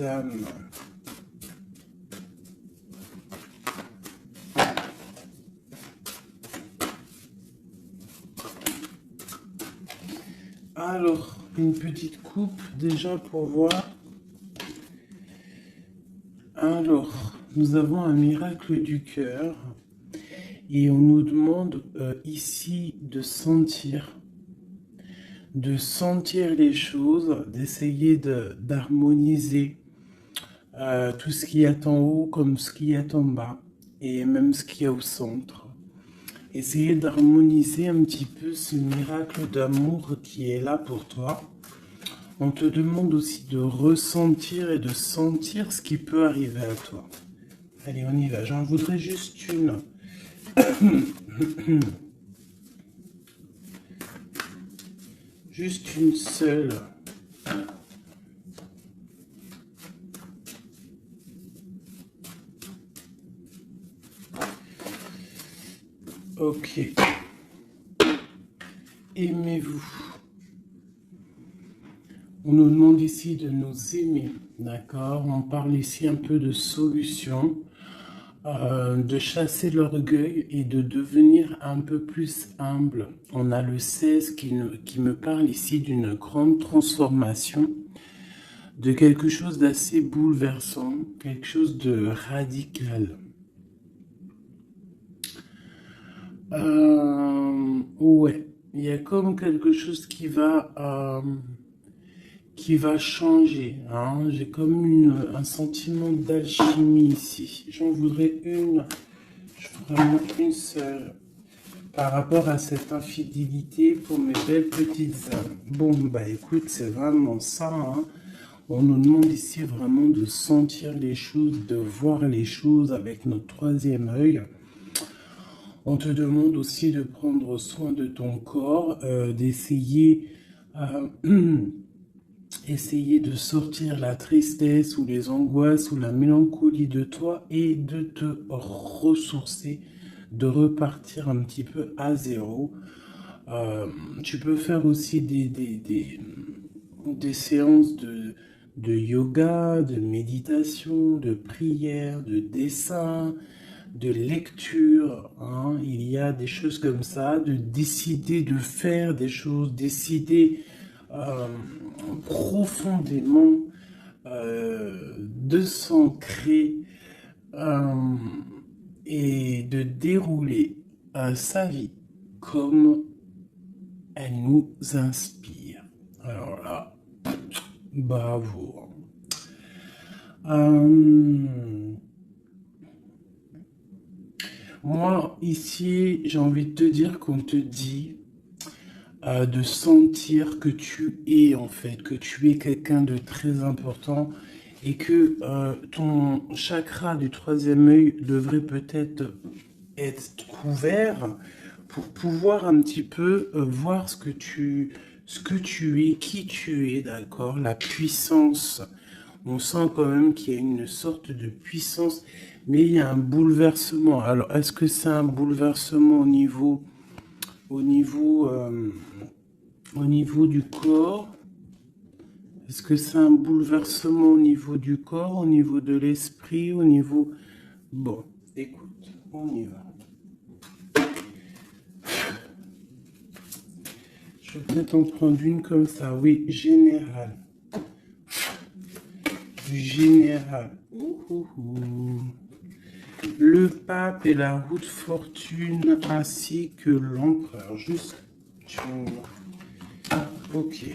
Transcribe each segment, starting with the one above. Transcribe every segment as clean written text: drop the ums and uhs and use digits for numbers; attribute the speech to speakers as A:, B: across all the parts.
A: âmes. Alors, une petite coupe déjà pour voir. Alors, nous avons un miracle du cœur et on nous demande ici de sentir les choses, d'essayer d'harmoniser tout ce qu'il y a en haut comme ce qu'il y a en bas et même ce qu'il y a au centre. Essayer d'harmoniser un petit peu ce miracle d'amour qui est là pour toi. On te demande aussi de ressentir et de sentir ce qui peut arriver à toi. Allez, on y va. J'en voudrais juste une. Juste une seule. Ok. Aimez-vous. On nous demande ici de nous aimer, d'accord? On parle ici un peu de solution, de chasser l'orgueil et de devenir un peu plus humble. On a le 16 qui me parle ici d'une grande transformation, de quelque chose d'assez bouleversant, quelque chose de radical. Ouais, il y a comme quelque chose qui va changer. Hein. J'ai comme un sentiment d'alchimie ici. J'en voudrais une, vraiment une seule, par rapport à cette infidélité pour mes belles petites âmes. Bon, bah écoute, c'est vraiment ça. Hein. On nous demande ici vraiment de sentir les choses, de voir les choses avec notre troisième œil. On te demande aussi de prendre soin de ton corps, d'essayer essayer de sortir la tristesse ou les angoisses ou la mélancolie de toi et de te ressourcer, de repartir un petit peu à zéro. Tu peux faire aussi des séances de yoga, de méditation, de prière, de dessin, de lecture, hein. Il y a des choses comme ça, de décider de faire des choses, décider profondément de s'ancrer et de dérouler sa vie comme elle nous inspire. Alors là, bravo. Moi, ici, j'ai envie de te dire qu'on te dit de sentir que tu es, en fait, que tu es quelqu'un de très important et que ton chakra du troisième œil devrait peut-être être couvert pour pouvoir un petit peu voir ce que tu es, qui tu es, d'accord, la puissance. On sent quand même qu'il y a une sorte de puissance, mais il y a un bouleversement. Alors, est-ce que c'est un bouleversement au niveau du corps? Est-ce que c'est un bouleversement au niveau du corps, au niveau de l'esprit, au niveau... Bon, écoute, on y va. Je vais peut-être en prendre une comme ça. Oui, général. Du général. Le pape et la roue de fortune ainsi que l'empereur. Juste. Ok.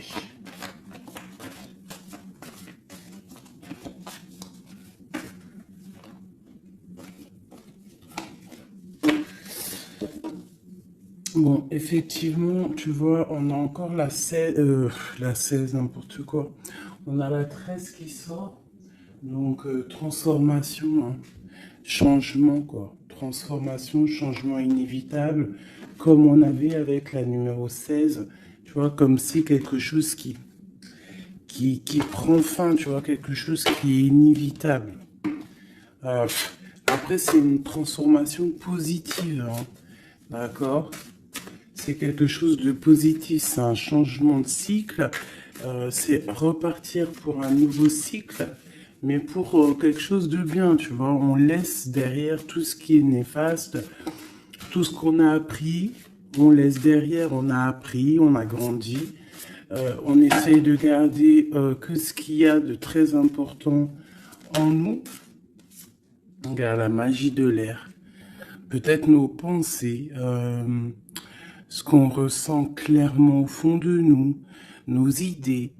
A: Bon, effectivement, tu vois, on a encore la 16, n'importe quoi. On a la 13 qui sort. Donc, transformation, hein. Changement, quoi. Transformation, changement inévitable, comme on avait avec la numéro 16. Tu vois, comme si quelque chose qui prend fin, tu vois, quelque chose qui est inévitable. Après, c'est une transformation positive, hein. D'accord? C'est quelque chose de positif, c'est un changement de cycle, c'est repartir pour un nouveau cycle. mais pour quelque chose de bien, tu vois. On laisse derrière tout ce qui est néfaste, tout ce qu'on a appris, on laisse derrière, on a appris, on a grandi. On essaye de garder que ce qu'il y a de très important en nous. Regarde la magie de l'air. Peut-être nos pensées, ce qu'on ressent clairement au fond de nous, nos idées,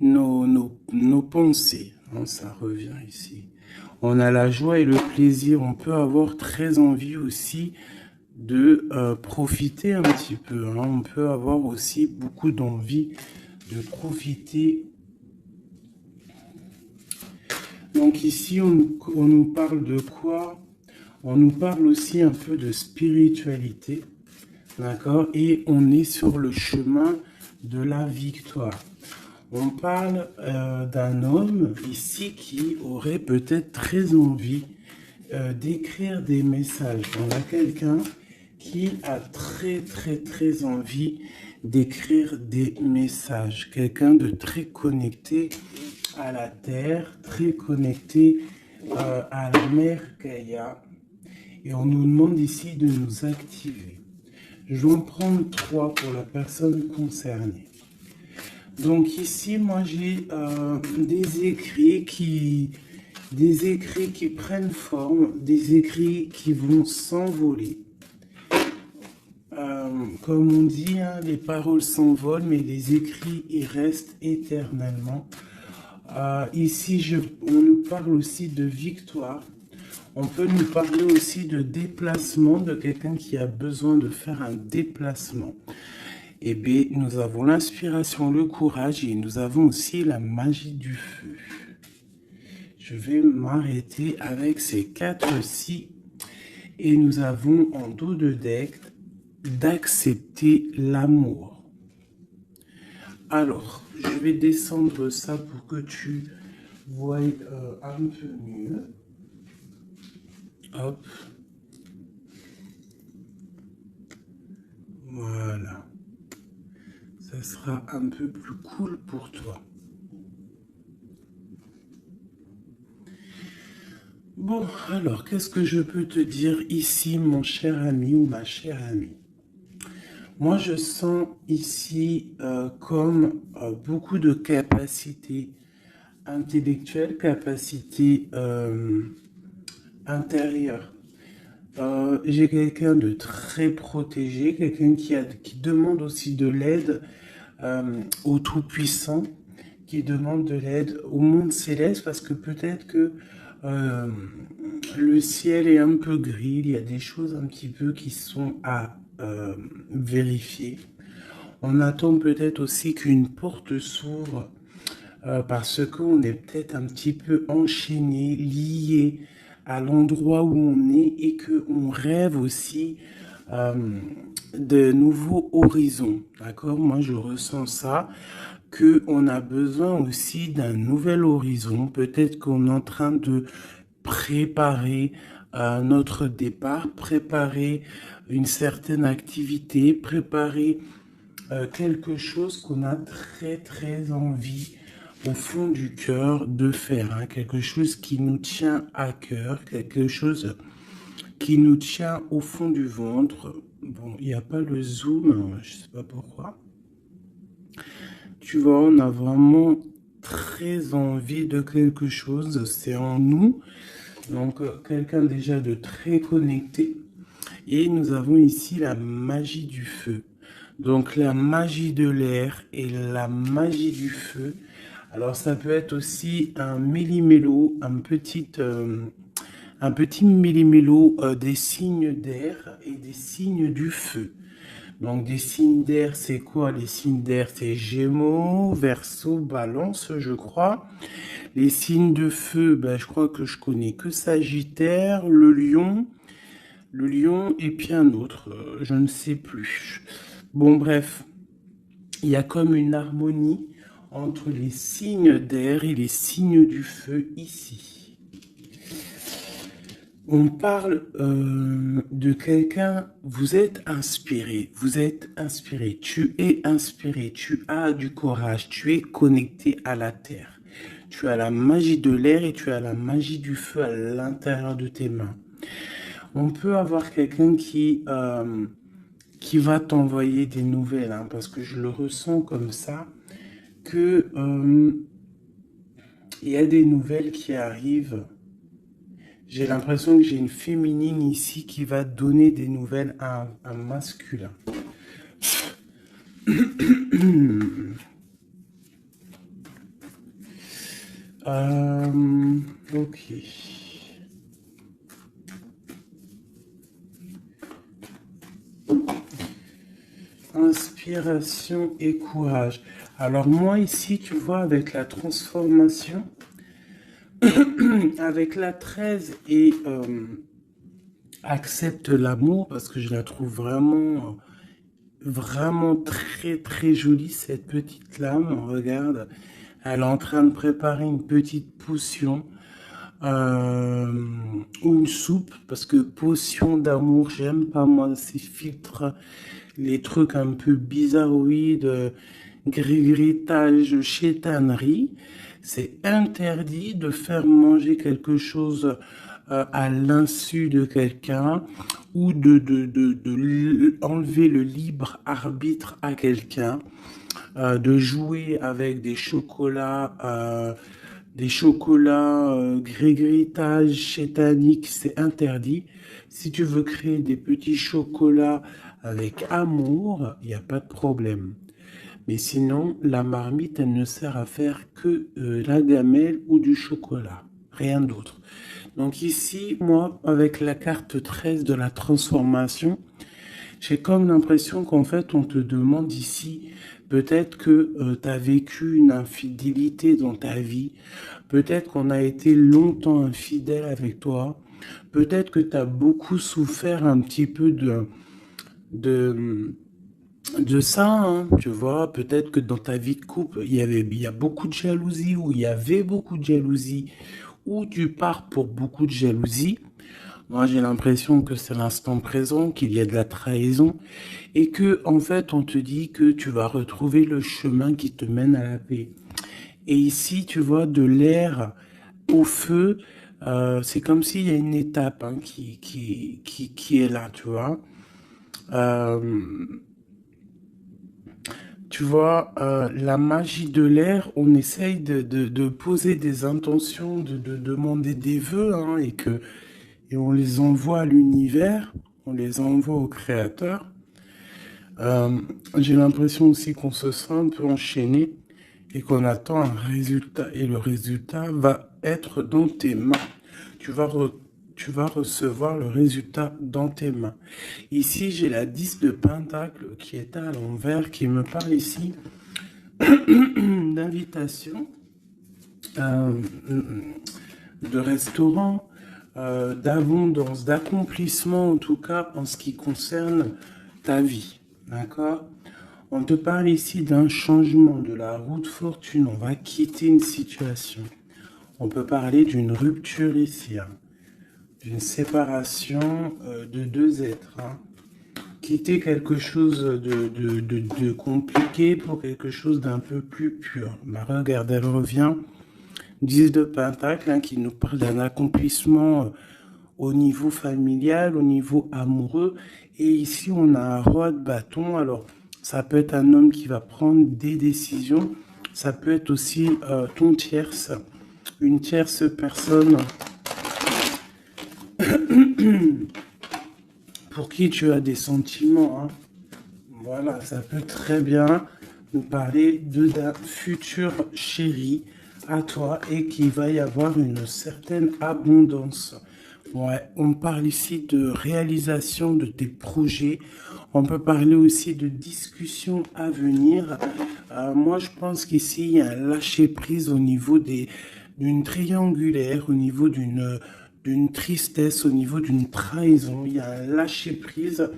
A: nos pensées. Hein, ça revient ici. On a la joie et le plaisir. On peut avoir très envie aussi de profiter un petit peu. Hein. On peut avoir aussi beaucoup d'envie de profiter. Donc ici, on nous parle de quoi? On nous parle aussi un peu de spiritualité. D'accord? Et on est sur le chemin de la victoire. On parle d'un homme ici qui aurait peut-être très envie d'écrire des messages. On a quelqu'un qui a très envie d'écrire des messages. Quelqu'un de très connecté à la terre, très connecté à la mère Gaïa. Et on nous demande ici de nous activer. Je vais en prendre 3 pour la personne concernée. Donc ici, moi j'ai des écrits qui prennent forme, des écrits qui vont s'envoler. Comme on dit, hein, les paroles s'envolent, mais les écrits, ils restent éternellement. Ici, on nous parle aussi de victoire. On peut nous parler aussi de déplacement, de quelqu'un qui a besoin de faire un déplacement. Eh bien, nous avons l'inspiration, le courage et nous avons aussi la magie du feu. Je vais m'arrêter avec ces 4-ci. Et nous avons en dos de deck d'accepter l'amour. Alors, je vais descendre ça pour que tu vois un peu mieux. Hop. Voilà. Ça sera un peu plus cool pour toi. Bon, alors, qu'est-ce que je peux te dire ici, mon cher ami ou ma chère amie? Moi, je sens ici comme beaucoup de capacités intellectuelles, capacités intérieures. J'ai quelqu'un de très protégé, quelqu'un qui demande aussi de l'aide au Tout-Puissant, qui demande de l'aide au monde céleste, parce que peut-être que le ciel est un peu gris, il y a des choses un petit peu qui sont à vérifier. On attend peut-être aussi qu'une porte s'ouvre parce qu'on est peut-être un petit peu enchaîné, lié à l'endroit où on est et qu'on rêve aussi de nouveaux horizons. D'accord? Moi, je ressens ça, qu'on a besoin aussi d'un nouvel horizon. Peut-être qu'on est en train de préparer notre départ, préparer une certaine activité, préparer quelque chose qu'on a très envie au fond du cœur de faire, hein, quelque chose qui nous tient à cœur, quelque chose qui nous tient au fond du ventre. Bon, il n'y a pas le zoom, je sais pas pourquoi. Tu vois, on a vraiment très envie de quelque chose, c'est en nous. Donc, quelqu'un déjà de très connecté. Et nous avons ici la magie du feu. Donc, la magie de l'air et la magie du feu. Alors, ça peut être aussi un méli-mélo, un petit méli-mélo des signes d'air et des signes du feu. Donc, des signes d'air, c'est quoi? Les signes d'air, c'est Gémeaux, Verseau, Balance, je crois. Les signes de feu, ben, je crois que je connais que Sagittaire, le lion et puis un autre, je ne sais plus. Bon, bref, il y a comme une harmonie entre les signes d'air et les signes du feu ici. On parle de quelqu'un, vous êtes inspiré, tu es inspiré, tu as du courage, tu es connecté à la terre. tu as la magie de l'air et tu as la magie du feu à l'intérieur de tes mains. On peut avoir quelqu'un qui va t'envoyer des nouvelles, hein, parce que je le ressens comme ça, que il y a des nouvelles qui arrivent. J'ai l'impression que j'ai une féminine ici qui va donner des nouvelles à un masculin. Ok. Inspiration et courage. Alors moi ici, tu vois, avec la transformation, avec la 13 et accepte l'amour, parce que je la trouve vraiment, vraiment très très jolie, cette petite lame. Regarde, elle est en train de préparer une petite potion. Ou une soupe, parce que potion d'amour, j'aime pas moi ces filtres, les trucs un peu bizarroïdes, grigritage, chétanerie. C'est interdit de faire manger quelque chose à l'insu de quelqu'un ou de enlever le libre arbitre à quelqu'un, de jouer avec des chocolats grégritage chétanique, c'est interdit. Si tu veux créer des petits chocolats avec amour, il n'y a pas de problème. Mais sinon, la marmite, elle ne sert à faire que la gamelle ou du chocolat, rien d'autre. Donc ici, moi, avec la carte 13 de la transformation, j'ai comme l'impression qu'en fait, on te demande ici, peut-être que tu as vécu une infidélité dans ta vie, peut-être qu'on a été longtemps infidèle avec toi, peut-être que tu as beaucoup souffert un petit peu de ça, hein, tu vois, peut-être que dans ta vie de couple, il y a beaucoup de jalousie, ou il y avait beaucoup de jalousie, ou tu pars pour beaucoup de jalousie. Moi, j'ai l'impression que c'est l'instant présent, qu'il y a de la trahison, et que, en fait, on te dit que tu vas retrouver le chemin qui te mène à la paix. Et ici, tu vois, de l'air au feu, c'est comme s'il y a une étape, hein, qui est là, tu vois. Tu vois, la magie de l'air, on essaye de poser des intentions, de demander des vœux, hein, et on les envoie à l'univers, on les envoie au créateur. J'ai l'impression aussi qu'on se sent un peu enchaîné et qu'on attend un résultat. Et le résultat va être dans tes mains. Tu vas recevoir le résultat dans tes mains. Ici, j'ai la 10 de Pentacle qui est à l'envers, qui me parle ici d'invitation, de restaurant, d'abondance, d'accomplissement, en tout cas en ce qui concerne ta vie. D'accord? On te parle ici d'un changement de la roue de fortune. On va quitter une situation. On peut parler d'une rupture ici, hein, d'une séparation de deux êtres. Hein. Quitter quelque chose de compliqué pour quelque chose d'un peu plus pur. Bah, regarde, elle revient. 10 de Pentacle, hein, qui nous parle d'un accomplissement au niveau familial, au niveau amoureux. Et ici, on a un roi de bâton. Alors, ça peut être un homme qui va prendre des décisions. Ça peut être aussi ton tierce, une tierce personne pour qui tu as des sentiments. Hein. Voilà, ça peut très bien nous parler d'un futur chéri à toi et qu'il va y avoir une certaine abondance. Ouais, on parle ici de réalisation de tes projets. On peut parler aussi de discussions à venir. Moi, je pense qu'ici, il y a un lâcher-prise au niveau d'une triangulaire, au niveau d'une tristesse, au niveau d'une trahison. Il y a un lâcher-prise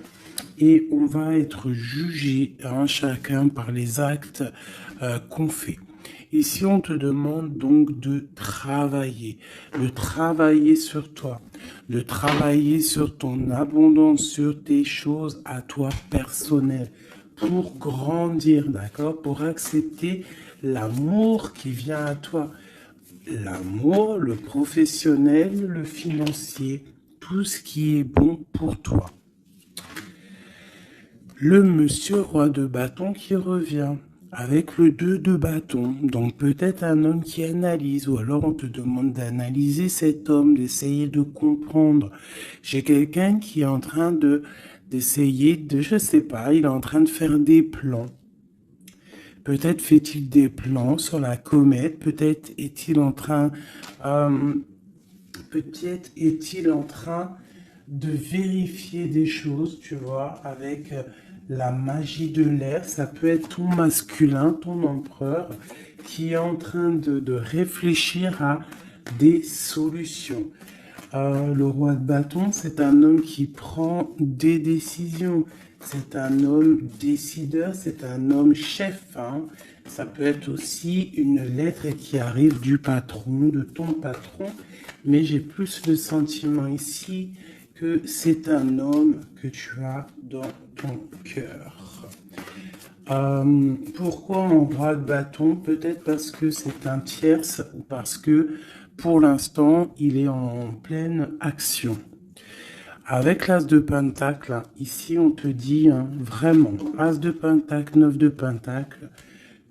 A: et on va être jugé, hein, chacun par les actes qu'on fait. Ici, on te demande donc de travailler sur toi, de travailler sur ton abondance, sur tes choses à toi personnelles, pour grandir, d'accord, pour accepter l'amour qui vient à toi. l'amour, le professionnel, le financier, tout ce qui est bon pour toi. Le monsieur roi de bâton qui revient avec le 2 de bâton. Donc peut-être un homme qui analyse, ou alors on te demande d'analyser cet homme, d'essayer de comprendre. J'ai quelqu'un qui est en train d'essayer de, je sais pas, il est en train de faire des plans. Peut-être fait-il des plans sur la comète, peut-être est-il en train, peut-être est-il en train de vérifier des choses, tu vois, avec la magie de l'air. Ça peut être ton masculin, ton empereur, qui est en train de réfléchir à des solutions. Le roi de bâton, c'est un homme qui prend des décisions. C'est un homme décideur, c'est un homme chef. Hein. Ça peut être aussi une lettre qui arrive du patron, de ton patron. Mais j'ai plus le sentiment ici que c'est un homme que tu as dans ton cœur. Pourquoi mon roi de bâton? Peut-être parce que c'est un tierce ou parce que pour l'instant il est en pleine action. Avec l'as de pentacle, ici on te dit vraiment, as de pentacle, 9 de pentacle,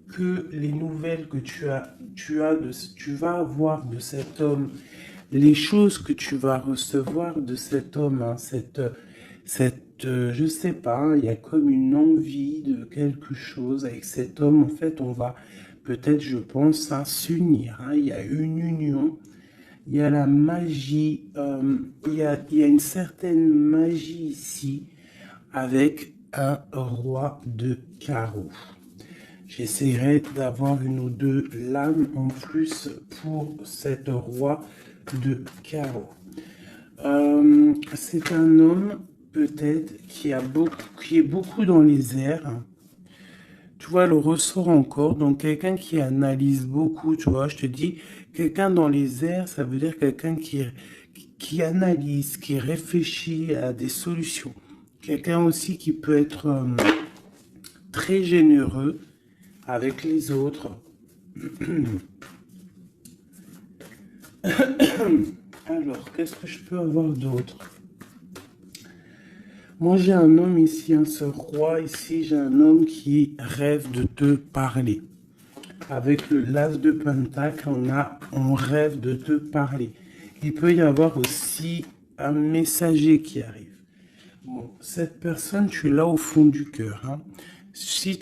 A: que les nouvelles que tu vas avoir de cet homme, les choses que tu vas recevoir de cet homme, je sais pas, il y a comme une envie de quelque chose avec cet homme. En fait, on va peut-être, je pense, s'unir. Il y a une union, il y a la magie, il y a une certaine magie ici avec un roi de carreau. J'essaierai d'avoir une ou deux lames en plus pour cette roi de carreau. C'est un homme peut-être qui est beaucoup dans les airs. Tu vois, le ressort encore. Donc quelqu'un qui analyse beaucoup, tu vois, je te dis, quelqu'un dans les airs, ça veut dire quelqu'un qui analyse, qui réfléchit à des solutions. Quelqu'un aussi qui peut être très généreux avec les autres. Alors, qu'est-ce que je peux avoir d'autre? Moi, j'ai un homme ici, ce roi ici, j'ai un homme qui rêve de te parler. Avec le l'as de pentacle, on rêve de te parler. Il peut y avoir aussi un messager qui arrive. Bon, cette personne, tu l'as au fond du cœur. Hein. Si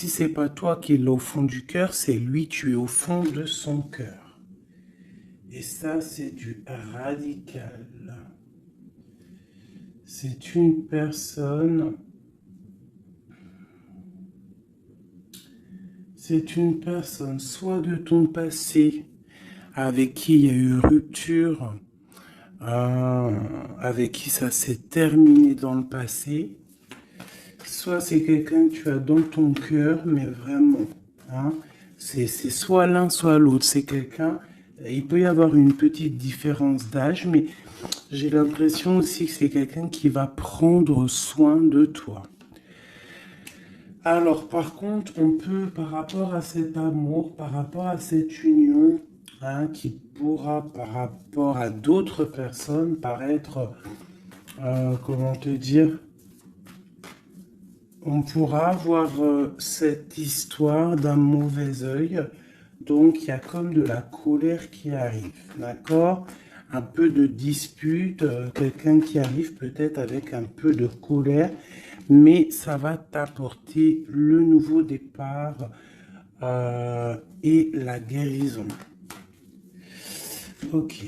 A: c'est pas toi qui l'as au fond du cœur, c'est lui, tu es au fond de son cœur. Et ça, c'est du radical. C'est une personne soit de ton passé, avec qui il y a eu rupture, avec qui ça s'est terminé dans le passé, soit c'est quelqu'un que tu as dans ton cœur, mais vraiment, hein, c'est soit l'un, soit l'autre. C'est quelqu'un, il peut y avoir une petite différence d'âge, mais j'ai l'impression aussi que c'est quelqu'un qui va prendre soin de toi. Alors, par contre, on peut, par rapport à cet amour, par rapport à cette union, hein, qui pourra, par rapport à d'autres personnes, paraître, comment te dire, on pourra avoir cette histoire d'un mauvais œil. Donc, il y a comme de la colère qui arrive, d'accord? Un peu de dispute, quelqu'un qui arrive peut-être avec un peu de colère, mais ça va t'apporter le nouveau départ et la guérison. Ok,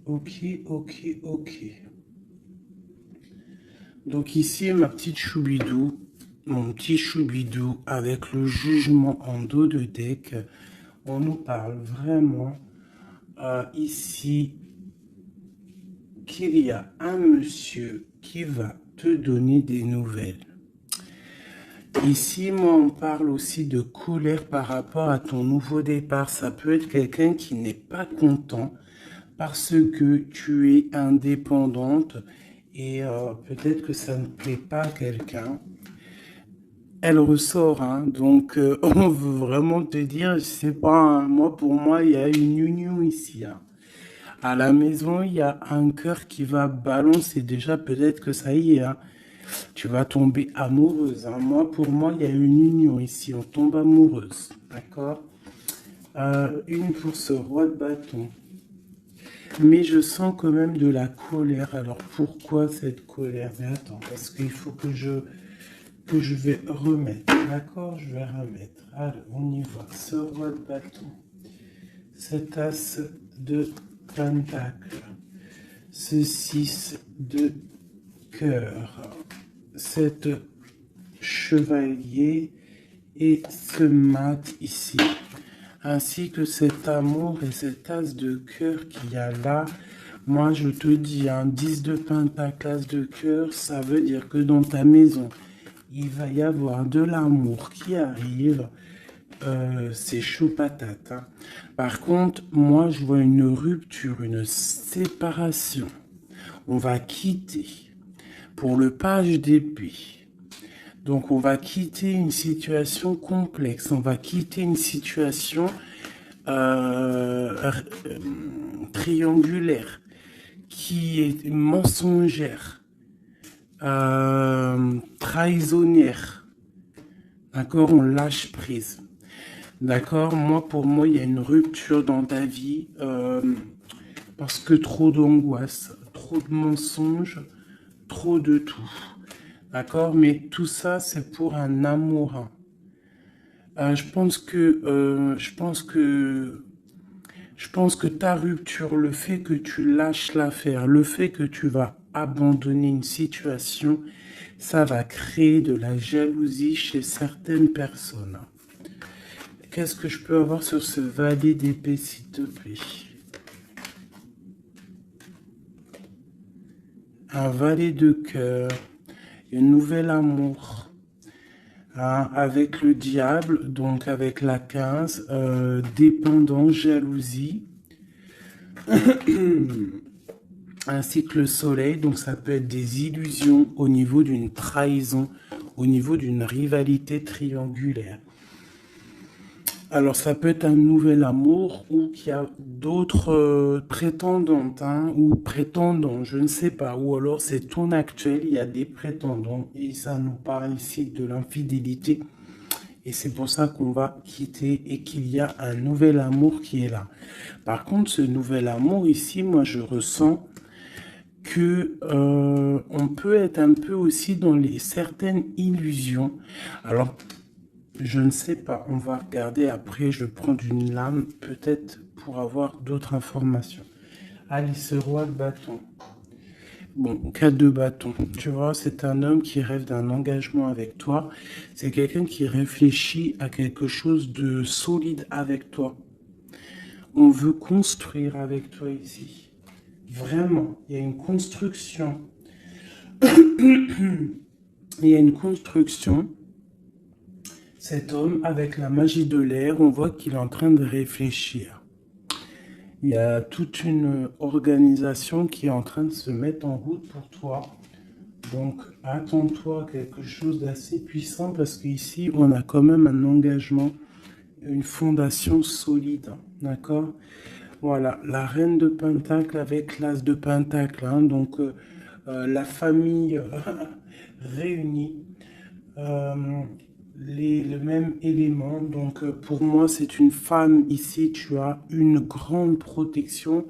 A: ok, ok, ok. Donc ici, ma petite choubidou, mon petit choubidou avec le jugement en dos de deck, on nous parle vraiment ici qu'il y a un monsieur qui va te donner des nouvelles. Ici, moi, on parle aussi de colère par rapport à ton nouveau départ. Ça peut être quelqu'un qui n'est pas content parce que tu es indépendante et peut-être que ça ne plaît pas à quelqu'un. elle ressort, hein. Donc, on veut vraiment te dire, je sais pas, hein, moi, pour moi, il y a une union ici, hein. À la maison, il y a un cœur qui va balancer. Déjà, peut-être que ça y est, hein, tu vas tomber amoureuse, hein. Moi, pour moi, il y a une union ici. On tombe amoureuse. D'accord? Une pour ce roi de bâton. Mais je sens quand même de la colère. Alors, pourquoi cette colère? Mais attends, parce qu'il faut que je vais remettre. D'accord? Je vais remettre. Allez, on y va. Ce roi de bâton. Cet as de pentacle. Ce 6 de cœur, cet chevalier et ce mat ici, ainsi que cet amour et cet as de cœur qu'il y a là. Moi, je te dis, un 10 de pentacle, as de cœur, ça veut dire que dans ta maison, il va y avoir de l'amour qui arrive. C'est chaud patate, hein. Par contre, moi, je vois une rupture, une séparation. On va quitter pour le page d'épée. Donc, on va quitter une situation complexe. On va quitter une situation euh, triangulaire qui est mensongère, trahisonnière. D'accord? On lâche prise. D'accord? Moi, pour moi, il y a une rupture dans ta vie parce que trop d'angoisse, trop de mensonges, trop de tout. D'accord? Mais tout ça, c'est pour un amour. Je pense que ta rupture, le fait que tu lâches l'affaire, le fait que tu vas abandonner une situation, ça va créer de la jalousie chez certaines personnes. Qu'est-ce que je peux avoir sur ce valet d'épée, s'il te plaît? Un valet de cœur, un nouvel amour, hein, avec le diable, donc avec la 15, dépendance, jalousie, ainsi que le soleil, donc ça peut être des illusions au niveau d'une trahison, au niveau d'une rivalité triangulaire. Alors, ça peut être un nouvel amour ou qu'il y a d'autres prétendantes, hein, ou prétendants, je ne sais pas. Ou alors, c'est ton actuel, il y a des prétendants. Et ça nous parle ici de l'infidélité. Et c'est pour ça qu'on va quitter et qu'il y a un nouvel amour qui est là. Par contre, ce nouvel amour ici, moi, je ressens que on peut être un peu aussi dans certaines illusions. Alors, je ne sais pas, on va regarder après, je vais prendre une lame peut-être pour avoir d'autres informations. Alice, roi de bâton. Bon, 4 de bâton. Tu vois, c'est un homme qui rêve d'un engagement avec toi. C'est quelqu'un qui réfléchit à quelque chose de solide avec toi. On veut construire avec toi ici. Vraiment, il y a une construction. Il y a une construction. Cet homme, avec la magie de l'air, on voit qu'il est en train de réfléchir. Il y a toute une organisation qui est en train de se mettre en route pour toi. Donc, attends-toi à quelque chose d'assez puissant parce qu'ici, on a quand même un engagement, une fondation solide. D'accord? Voilà, la reine de Pentacle avec l'as de Pentacle, hein. Donc, la famille réunie. Le même élément. Donc, pour moi, c'est une femme. Ici, tu as une grande protection,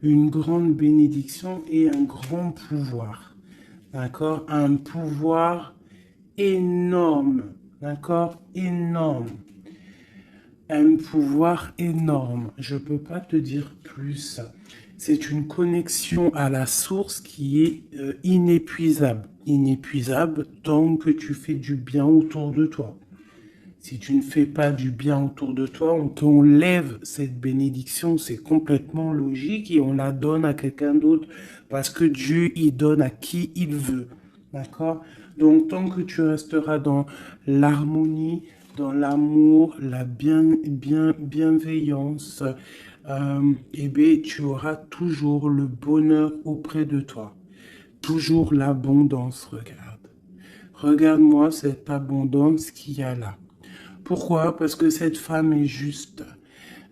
A: une grande bénédiction et un grand pouvoir. D'accord? Un pouvoir énorme. D'accord? Énorme. Un pouvoir énorme. Je ne peux pas te dire plus. C'est une connexion à la source qui est inépuisable. Inépuisable tant que tu fais du bien autour de toi. Si tu ne fais pas du bien autour de toi, on t'enlève cette bénédiction, c'est complètement logique et on la donne à quelqu'un d'autre parce que Dieu, il donne à qui il veut. D'accord? Donc, tant que tu resteras dans l'harmonie, dans l'amour, la bienveillance, eh bien, tu auras toujours le bonheur auprès de toi. Toujours l'abondance, regarde. Regarde-moi cette abondance qu'il y a là. Pourquoi? Parce que cette femme est juste.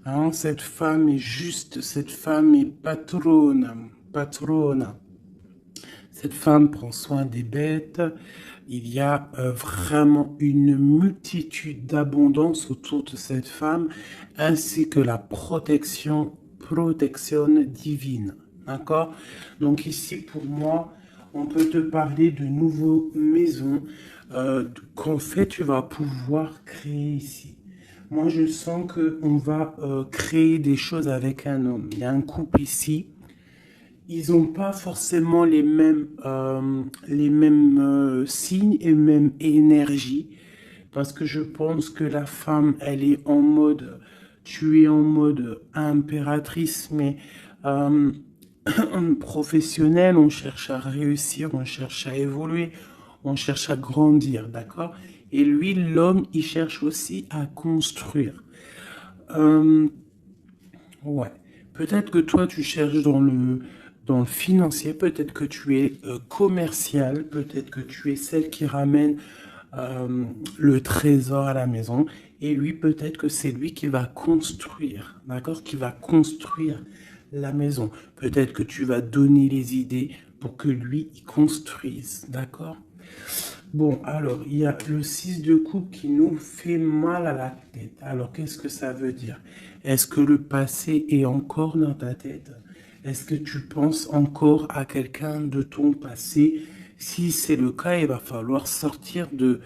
A: Hein, cette femme est juste, cette femme est patronne, patronne. Cette femme prend soin des bêtes. Il y a vraiment une multitude d'abondance autour de cette femme, ainsi que la protection divine. D'accord? Donc ici, pour moi, on peut te parler de nouvelles maisons qu'en fait, tu vas pouvoir créer ici. Moi, je sens qu'on va créer des choses avec un homme. Il y a un couple ici. Ils n'ont pas forcément les mêmes signes et même énergie. Parce que je pense que la femme, elle est en mode, tu es en mode impératrice, mais euh, professionnelle, on cherche à réussir, on cherche à évoluer, on cherche à grandir, d'accord? Et lui, l'homme, il cherche aussi à construire. Euh, Ouais. Peut-être que toi, tu cherches dans le financier, peut-être que tu es commercial, peut-être que tu es celle qui ramène le trésor à la maison. Et lui, peut-être que c'est lui qui va construire, d'accord? Qui va construire la maison. Peut-être que tu vas donner les idées pour que lui, il construise, d'accord? Bon, alors, il y a le 6 de coupe qui nous fait mal à la tête. Alors, qu'est-ce que ça veut dire? Est-ce que le passé est encore dans ta tête? Est-ce que tu penses encore à quelqu'un de ton passé? Si c'est le cas, il va falloir sortir de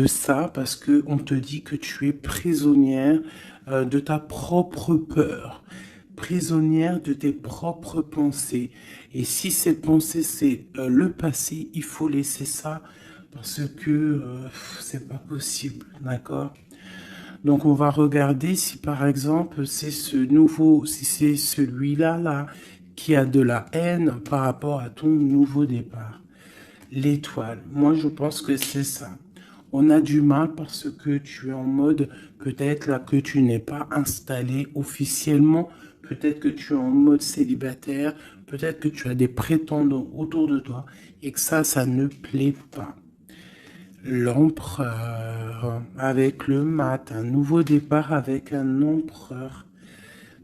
A: ça parce que on te dit que tu es prisonnière de ta propre peur, prisonnière de tes propres pensées. Et si ces pensées, c'est le passé, il faut laisser ça parce que c'est pas possible, d'accord? Donc on va regarder si par exemple c'est ce nouveau, si c'est celui-là là qui a de la haine par rapport à ton nouveau départ. L'étoile, moi je pense que c'est ça. On a du mal parce que tu es en mode, peut-être là que tu n'es pas installé officiellement, peut-être que tu es en mode célibataire, peut-être que tu as des prétendants autour de toi et que ça ne plaît pas. L'empereur avec le mat, un nouveau départ avec un empereur.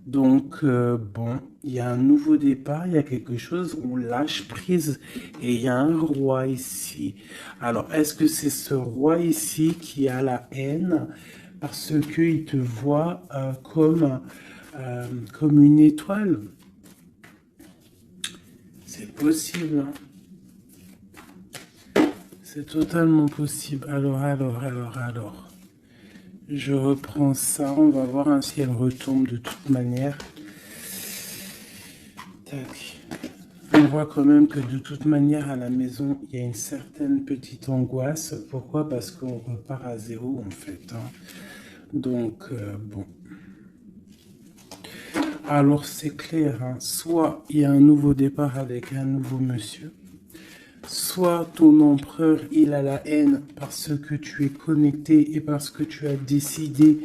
A: Donc, bon, il y a un nouveau départ, il y a quelque chose, on lâche prise et il y a un roi ici. Alors, est-ce que c'est ce roi ici qui a la haine parce qu'il te voit comme une étoile? C'est possible, hein. C'est totalement possible. Alors. Je reprends ça, on va voir hein, si elle retombe de toute manière. Tac. On voit quand même que de toute manière à la maison, il y a une certaine petite angoisse. Pourquoi? Parce qu'on repart à zéro en fait. Hein. Donc, bon. Alors c'est clair, hein. Soit il y a un nouveau départ avec un nouveau monsieur, soit ton empereur, il a la haine parce que tu es connecté et parce que tu as décidé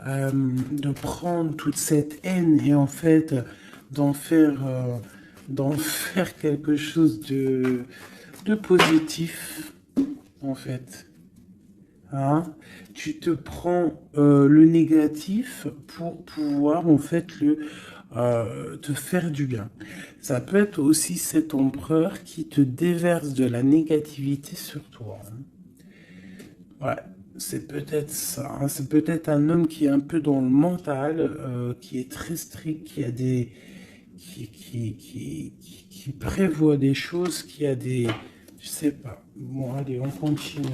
A: de prendre toute cette haine et en fait d'en faire, d'en faire quelque chose de positif, en fait. Hein? Tu te prends le négatif pour pouvoir en fait te faire du bien. Ça peut être aussi cet empereur qui te déverse de la négativité sur toi. Hein. Ouais, c'est peut-être ça. Hein. C'est peut-être un homme qui est un peu dans le mental, qui est très strict, qui a des, qui prévoit des choses, qui a des, je sais pas. Bon, allez, on continue.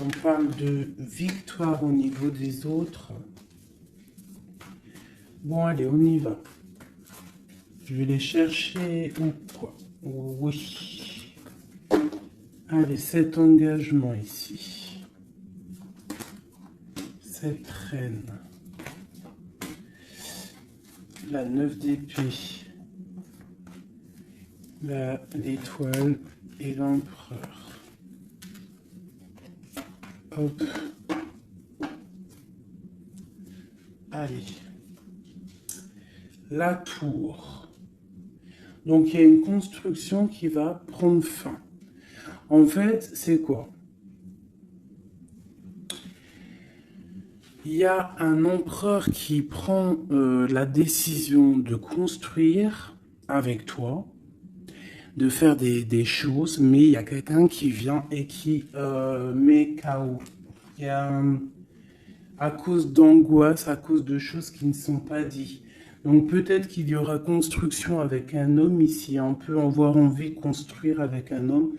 A: On parle de victoire au niveau des autres. Bon, allez, on y va. Je vais les chercher ou quoi? Oui. Allez, cet engagement ici. Cette reine. La 9 d'épée. L'étoile et l'empereur. Hop. Allez. La tour. Donc il y a une construction qui va prendre fin. En fait, c'est quoi? Il y a un empereur qui prend la décision de construire avec toi, de faire des choses, mais il y a quelqu'un qui vient et qui met KO. Il y a, à cause d'angoisse, à cause de choses qui ne sont pas dites. Donc peut-être qu'il y aura construction avec un homme ici, on peut avoir envie de construire avec un homme,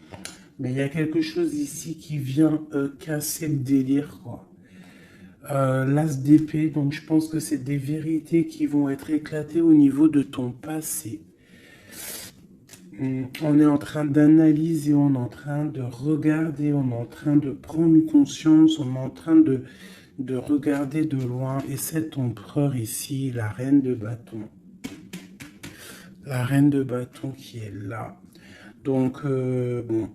A: mais il y a quelque chose ici qui vient casser le délire, quoi. L'as d'épée, donc je pense que c'est des vérités qui vont être éclatées au niveau de ton passé. On est en train d'analyser, on est en train de regarder, on est en train de prendre conscience, on est en train de regarder de loin. Et cet empereur ici, la reine de bâton. La reine de bâton qui est là. Donc, bon.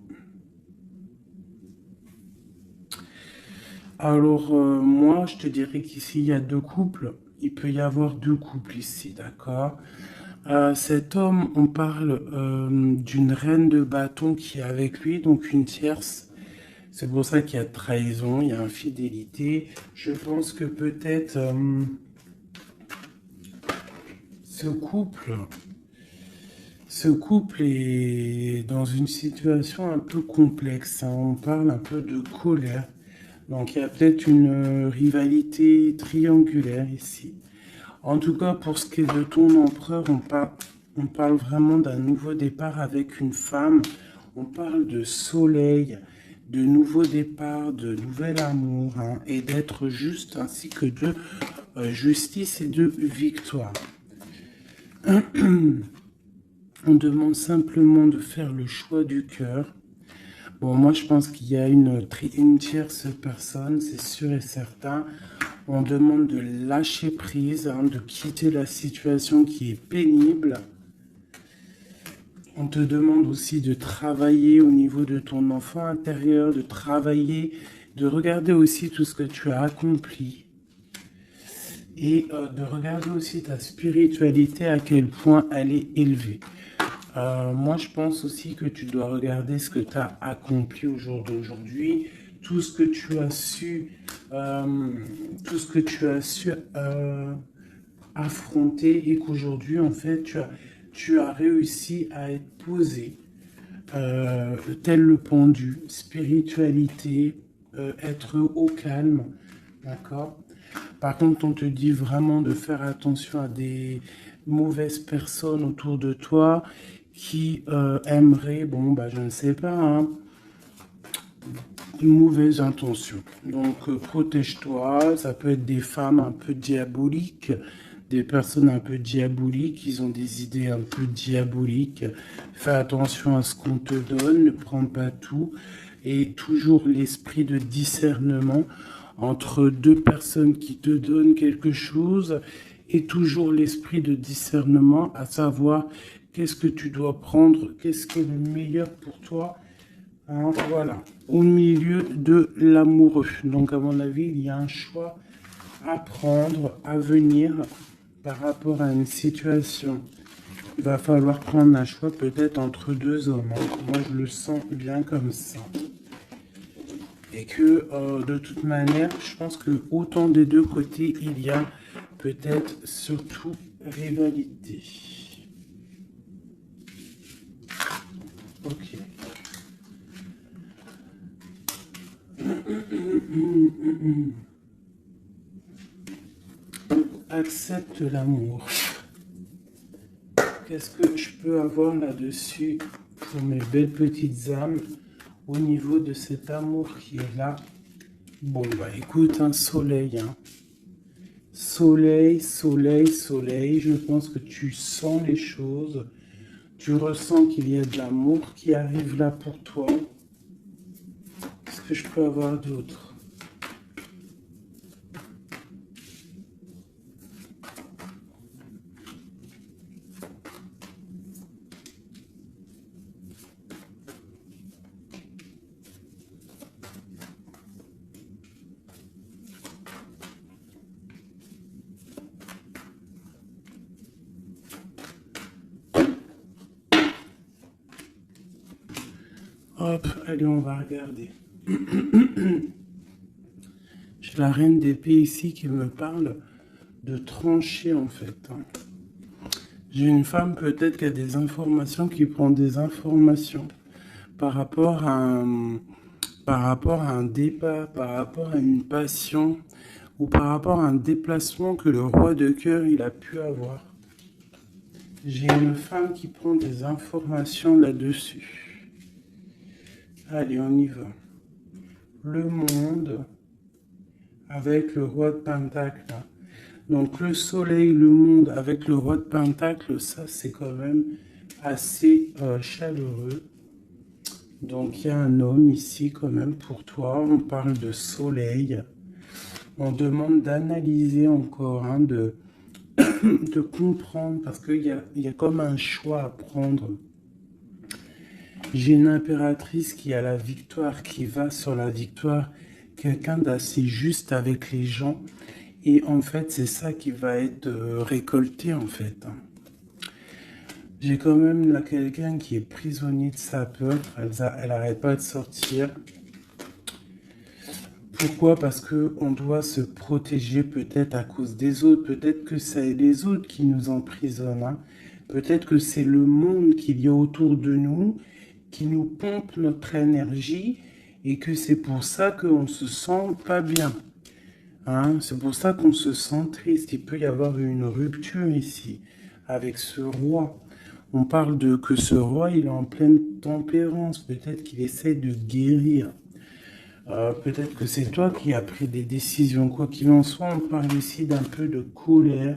A: Alors, moi, je te dirais qu'ici, il y a deux couples. Il peut y avoir deux couples ici, d'accord? Cet homme, on parle d'une reine de bâton qui est avec lui, donc une tierce. C'est pour ça qu'il y a trahison, il y a infidélité. Je pense que peut-être ce couple, ce couple est dans une situation un peu complexe, hein. On parle un peu de colère. Donc il y a peut-être une rivalité triangulaire ici. En tout cas, pour ce qui est de ton empereur, on parle vraiment d'un nouveau départ avec une femme. On parle de soleil, de nouveau départ, de nouvel amour, hein, et d'être juste, ainsi que de justice et de victoire. On demande simplement de faire le choix du cœur. Bon, moi, je pense qu'il y a une tierce personne, c'est sûr et certain. On demande de lâcher prise, hein, de quitter la situation qui est pénible. On te demande aussi de travailler au niveau de ton enfant intérieur, de travailler, de regarder aussi tout ce que tu as accompli. Et de regarder aussi ta spiritualité, à quel point elle est élevée. Moi, je pense aussi que tu dois regarder ce que tu as accompli au jour d'aujourd'hui, tout ce que tu as su, tout ce que tu as su affronter et qu'aujourd'hui, en fait, tu as réussi à être posé, tel le pendu, spiritualité, être au calme, d'accord? Par contre, on te dit vraiment de faire attention à des mauvaises personnes autour de toi qui aimeraient, bon, bah, je ne sais pas, hein, une mauvaise intention. Donc, protège-toi. Ça peut être des femmes un peu diaboliques, des personnes un peu diaboliques. Ils ont des idées un peu diaboliques. Fais attention à ce qu'on te donne. Ne prends pas tout. Et toujours l'esprit de discernement entre deux personnes qui te donnent quelque chose et toujours l'esprit de discernement, à savoir qu'est-ce que tu dois prendre, qu'est-ce qui est le meilleur pour toi, hein, voilà, au milieu de l'amoureux. Donc à mon avis, il y a un choix à prendre, à venir par rapport à une situation. Il va falloir prendre un choix peut-être entre deux hommes, hein. Moi, je le sens bien comme ça. Et que de toute manière, je pense que autant des deux côtés, il y a peut-être surtout rivalité. Ok. Accepte l'amour. Qu'est-ce que je peux avoir là-dessus pour mes belles petites âmes au niveau de cet amour qui est là? Bon, bah écoute, un soleil, hein. Soleil, soleil, soleil. Je pense que tu sens les choses. Tu ressens qu'il y a de l'amour qui arrive là pour toi. Qu'est-ce que je peux avoir d'autre? Hop, allez, on va regarder. J'ai la reine d'épée ici qui me parle de trancher en fait. J'ai une femme peut-être qui a des informations, qui prend des informations par rapport à un départ, par rapport à une passion ou par rapport à un déplacement que le roi de cœur il a pu avoir. J'ai une femme qui prend des informations là-dessus. Allez, on y va. Le monde avec le roi de Pentacle. Donc le soleil, le monde avec le roi de Pentacle, ça c'est quand même assez chaleureux. Donc il y a un homme ici quand même pour toi. On parle de soleil. On demande d'analyser encore, hein, de comprendre, parce qu'il y a comme un choix à prendre. J'ai une impératrice qui a la victoire, qui va sur la victoire, quelqu'un d'assez juste avec les gens. Et en fait, c'est ça qui va être récolté, en fait. J'ai quand même là quelqu'un qui est prisonnier de sa peur. Elle n'arrête pas de sortir. Pourquoi? Parce qu'on doit se protéger peut-être à cause des autres. Peut-être que c'est les autres qui nous emprisonnent. Hein. Peut-être que c'est le monde qu'il y a autour de nous qui nous pompe notre énergie et que c'est pour ça qu'on se sent pas bien. Hein, c'est pour ça qu'on se sent triste. Il peut y avoir une rupture ici avec ce roi. On parle de que ce roi, il est en pleine tempérance. Peut-être qu'il essaie de guérir. Peut-être que c'est toi qui as pris des décisions. Quoi qu'il en soit, on parle ici d'un peu de colère.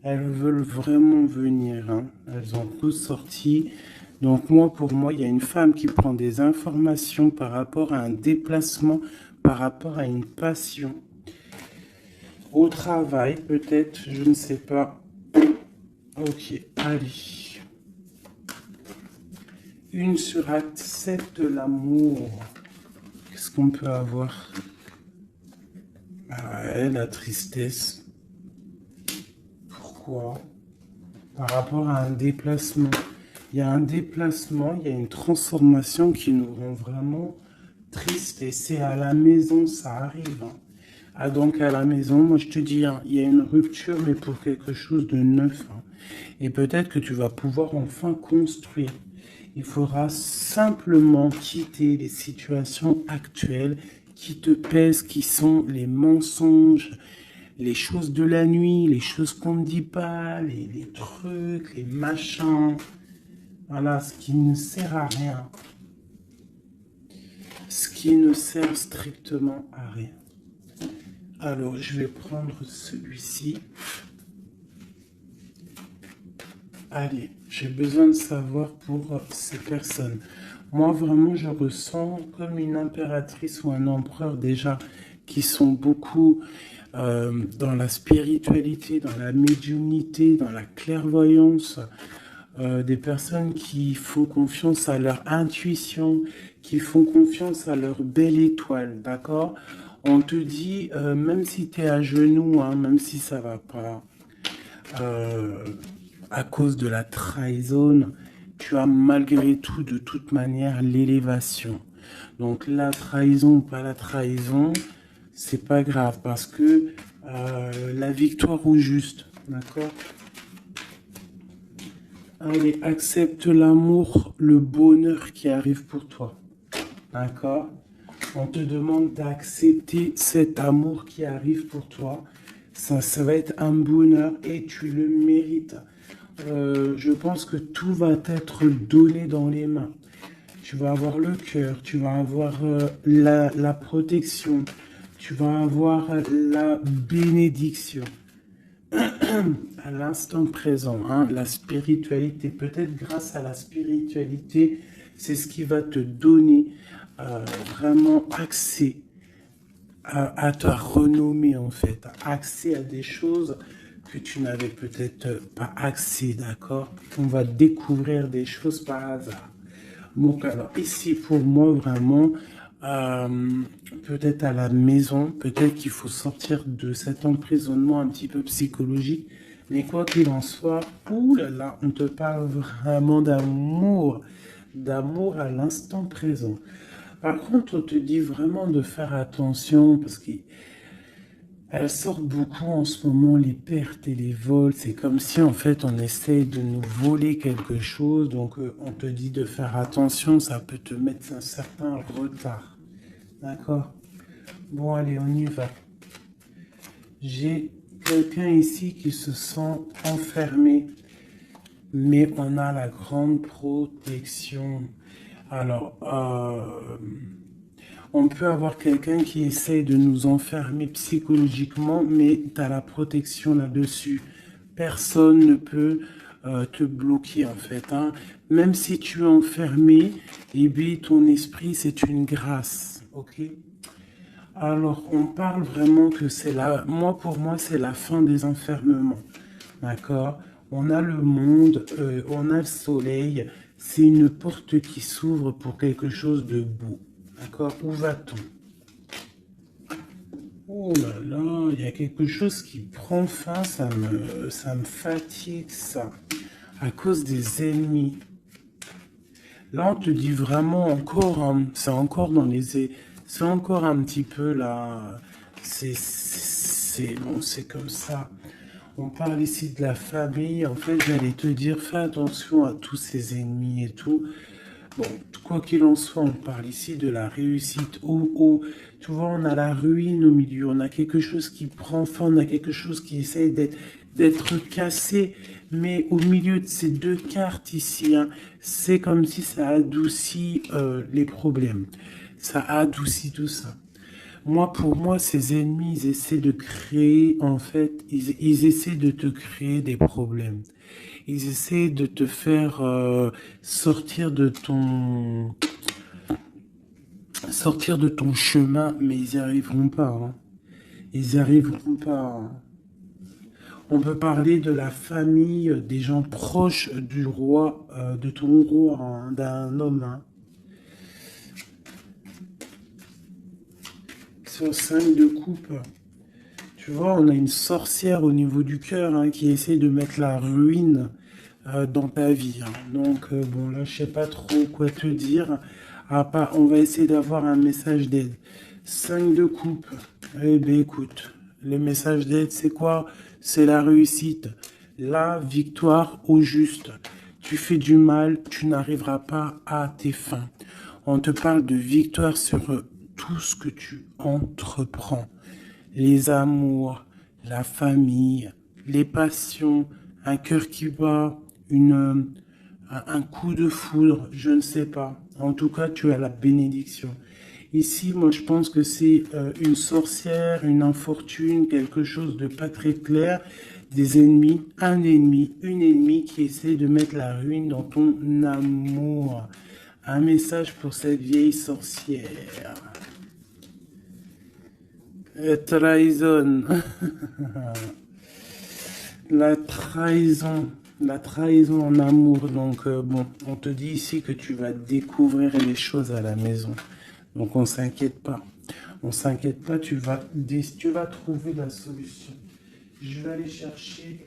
A: Elles veulent vraiment venir. Hein. Elles ont tous sorti. Donc moi, pour moi, il y a une femme qui prend des informations par rapport à un déplacement, par rapport à une passion. Au travail, peut-être, je ne sais pas. Ok, allez. Une sur acte 7 de l'amour. Qu'est-ce qu'on peut avoir? Ah ouais, la tristesse. Pourquoi? Par rapport à un déplacement. Il y a un déplacement, il y a une transformation qui nous rend vraiment tristes. Et c'est à la maison, ça arrive. Hein. Ah, donc à la maison, moi je te dis, hein, il y a une rupture, mais pour quelque chose de neuf. Hein. Et peut-être que tu vas pouvoir enfin construire. Il faudra simplement quitter les situations actuelles qui te pèsent, qui sont les mensonges, les choses de la nuit, les choses qu'on ne dit pas, les trucs, les machins. Voilà, ce qui ne sert à rien. Ce qui ne sert strictement à rien. Alors, je vais prendre celui-ci. Allez, j'ai besoin de savoir pour ces personnes. Moi, vraiment, je ressens comme une impératrice ou un empereur déjà qui sont beaucoup dans la spiritualité, dans la médiumnité, dans la clairvoyance. Des personnes qui font confiance à leur intuition, qui font confiance à leur belle étoile, d'accord? On te dit, même si tu es à genoux, hein, même si ça va pas, à cause de la trahison, tu as malgré tout, de toute manière, l'élévation. Donc la trahison ou pas la trahison, c'est pas grave parce que la victoire au juste, d'accord? Allez, accepte l'amour, le bonheur qui arrive pour toi, d'accord? On te demande d'accepter cet amour qui arrive pour toi. Ça va être un bonheur et tu le mérites. Je pense que tout va t'être donné dans les mains. Tu vas avoir le cœur, tu vas avoir la protection, tu vas avoir la bénédiction. À l'instant présent, hein, la spiritualité, peut-être grâce à la spiritualité, c'est ce qui va te donner vraiment accès à ta renommée en fait, accès à des choses que tu n'avais peut-être pas accès, d'accord? On va découvrir des choses par hasard. Donc alors ici pour moi vraiment, peut-être à la maison, peut-être qu'il faut sortir de cet emprisonnement un petit peu psychologique, mais quoi qu'il en soit, oulala, on te parle vraiment d'amour, d'amour à l'instant présent. Par contre, on te dit vraiment de faire attention parce qu'elles sortent beaucoup en ce moment, les pertes et les vols. C'est comme si en fait on essaye de nous voler quelque chose. Donc on te dit de faire attention, ça peut te mettre un certain retard. D'accord? Bon, allez, on y va. J'ai quelqu'un ici qui se sent enfermé, mais on a la grande protection. Alors, on peut avoir quelqu'un qui essaye de nous enfermer psychologiquement, mais tu as la protection là-dessus. Personne ne peut te bloquer en fait, hein. Même si tu es enfermé, eh bien, ton esprit, c'est une grâce. Ok? Alors, on parle vraiment que c'est la... Moi, pour moi, c'est la fin des enfermements. D'accord? On a le monde, on a le soleil. C'est une porte qui s'ouvre pour quelque chose de beau. D'accord? Où va-t-on? Oh là là, il y a quelque chose qui prend fin, ça me fatigue, ça. À cause des ennemis. Là, on te dit vraiment encore, hein, c'est encore dans les... C'est encore un petit peu là... Bon, c'est comme ça. On parle ici de la famille. En fait, j'allais te dire, fais attention à tous ces ennemis et tout. Bon, quoi qu'il en soit, on parle ici de la réussite. Tu vois, on a la ruine au milieu. On a quelque chose qui prend fin. On a quelque chose qui essaye d'être cassé. Mais au milieu de ces deux cartes ici, hein, c'est comme si ça adoucit les problèmes. Ça adoucit tout ça. Moi, pour moi, ces ennemis, ils essaient de créer, en fait, ils essaient de te créer des problèmes. Ils essaient de te faire sortir de ton chemin, mais ils n'y arriveront pas, hein. Ils n'y arriveront pas, hein. On peut parler de la famille, des gens proches du roi, de ton roi, hein, d'un homme, hein. Sur 5 de coupe. Tu vois, on a une sorcière au niveau du cœur, hein, qui essaie de mettre la ruine dans ta vie, hein. Donc, bon, là, je sais pas trop quoi te dire. On va essayer d'avoir un message d'aide. 5 de coupe. Eh bien, écoute, le message d'aide, c'est quoi? C'est la réussite. La victoire au juste. Tu fais du mal, tu n'arriveras pas à tes fins. On te parle de victoire sur tout ce que tu entreprends. Les amours, la famille, les passions, un cœur qui bat, un coup de foudre, je ne sais pas. En tout cas, tu as la bénédiction. Ici, moi, je pense que c'est une sorcière, une infortune, quelque chose de pas très clair, des ennemis, un ennemi, une ennemie qui essaie de mettre la ruine dans ton amour. Un message pour cette vieille sorcière. Trahison. La trahison en amour. Donc, bon, on te dit ici que tu vas découvrir les choses à la maison. Donc, on s'inquiète pas. On s'inquiète pas, tu vas trouver la solution. Je vais aller chercher.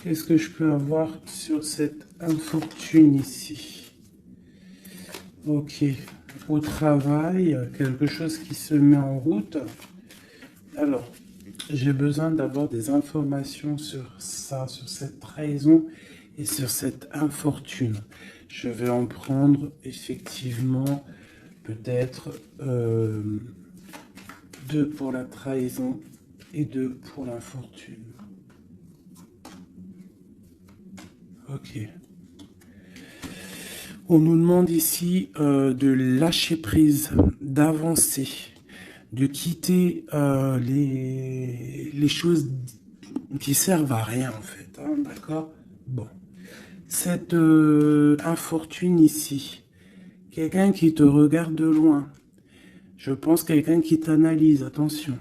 A: Qu'est-ce que je peux avoir sur cette infortune ici? Ok. Au travail, quelque chose qui se met en route. Alors, j'ai besoin d'avoir des informations sur ça, sur cette trahison et sur cette infortune. Je vais en prendre effectivement peut-être 2 pour la trahison et 2 pour l'infortune. Ok. On nous demande ici de lâcher prise, d'avancer, de quitter les choses qui servent à rien en fait, hein, d'accord? Bon. Cette infortune ici, quelqu'un qui te regarde de loin, je pense quelqu'un qui t'analyse, attention.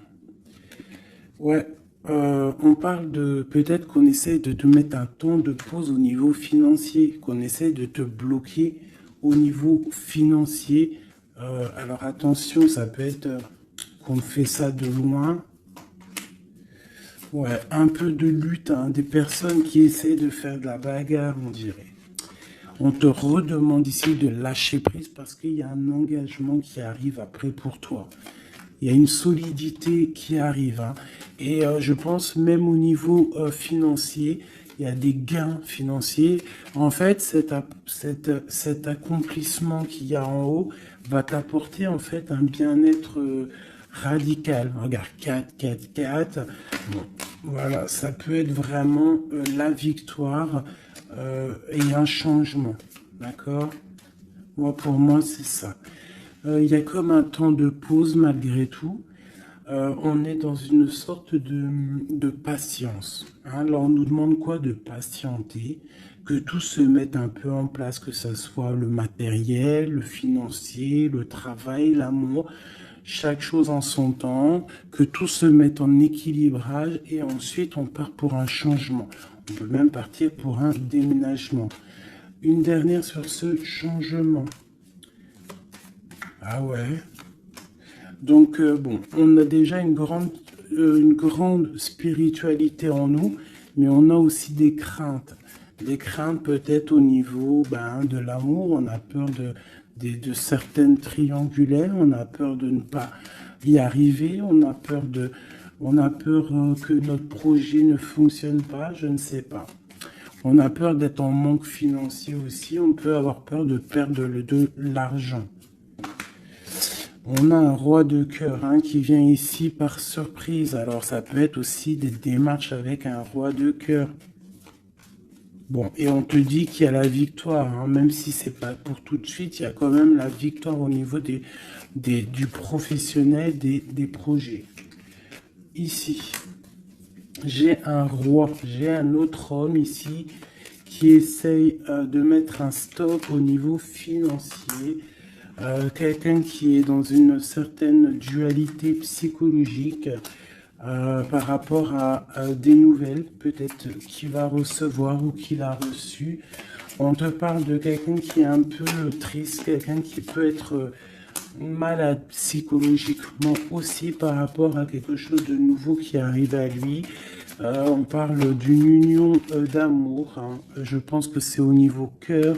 A: Ouais, on parle de peut-être qu'on essaie de te mettre un temps de pause au niveau financier, qu'on essaie de te bloquer au niveau financier. Alors attention, ça peut être qu'on fait ça de loin. Ouais, un peu de lutte, hein, des personnes qui essaient de faire de la bagarre, on dirait. On te redemande ici de lâcher prise parce qu'il y a un engagement qui arrive après pour toi. Il y a une solidité qui arrive, hein. Et je pense même au niveau financier, il y a des gains financiers. En fait, cet accomplissement qu'il y a en haut va t'apporter en fait un bien-être radical. Regarde, 4, 4, 4. Bon, voilà, ça peut être vraiment la victoire et un changement. D'accord? Moi, pour moi, c'est ça. Il y a comme un temps de pause malgré tout. On est dans une sorte de patience, hein. Alors on nous demande quoi? De patienter, que tout se mette un peu en place, que ce soit le matériel, le financier, le travail, l'amour, chaque chose en son temps, que tout se mette en équilibrage et ensuite on part pour un changement. On peut même partir pour un déménagement. Une dernière sur ce changement. Ah ouais. Donc, bon, on a déjà une grande spiritualité en nous, mais on a aussi des craintes. Des craintes peut-être au niveau de l'amour, on a peur de certaines triangulaires, on a peur de ne pas y arriver, on a peur que notre projet ne fonctionne pas, je ne sais pas. On a peur d'être en manque financier aussi, on peut avoir peur de perdre de l'argent. On a un roi de cœur, hein, qui vient ici par surprise. Alors ça peut être aussi des démarches avec un roi de cœur. Bon, et on te dit qu'il y a la victoire, hein, même si c'est pas pour tout de suite, il y a quand même la victoire au niveau du professionnel, des projets. Ici, j'ai un roi, j'ai un autre homme ici qui essaye de mettre un stop au niveau financier. Quelqu'un qui est dans une certaine dualité psychologique par rapport à des nouvelles, peut-être qu'il va recevoir ou qu'il a reçu. On te parle de quelqu'un qui est un peu triste, quelqu'un qui peut être malade psychologiquement aussi par rapport à quelque chose de nouveau qui arrive à lui. On parle d'une union d'amour, hein. Je pense que c'est au niveau cœur.